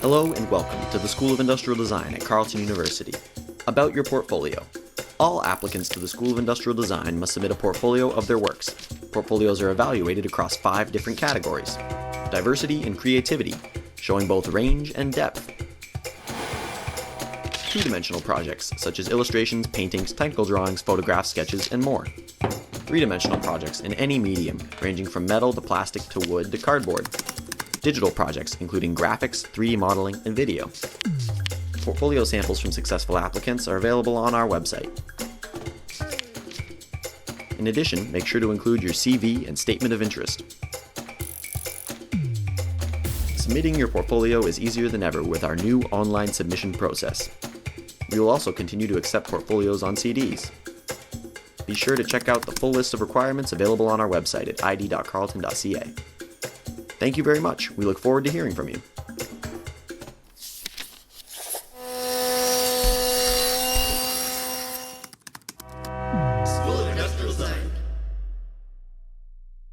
Hello and welcome to the School of Industrial Design at Carleton University. About your portfolio. All applicants to the School of Industrial Design must submit a portfolio of their works. Portfolios are evaluated across 5 different categories. Diversity and creativity, showing both range and depth. 2-dimensional projects, such as illustrations, paintings, technical drawings, photographs, sketches, and more. 3-dimensional projects in any medium, ranging from metal to plastic to wood to cardboard. Digital projects, including graphics, 3D modeling, and video. Portfolio samples from successful applicants are available on our website. In addition, make sure to include your CV and statement of interest. Submitting your portfolio is easier than ever with our new online submission process. We will also continue to accept portfolios on CDs. Be sure to check out the full list of requirements available on our website at id.carleton.ca. Thank you very much. We look forward to hearing from you.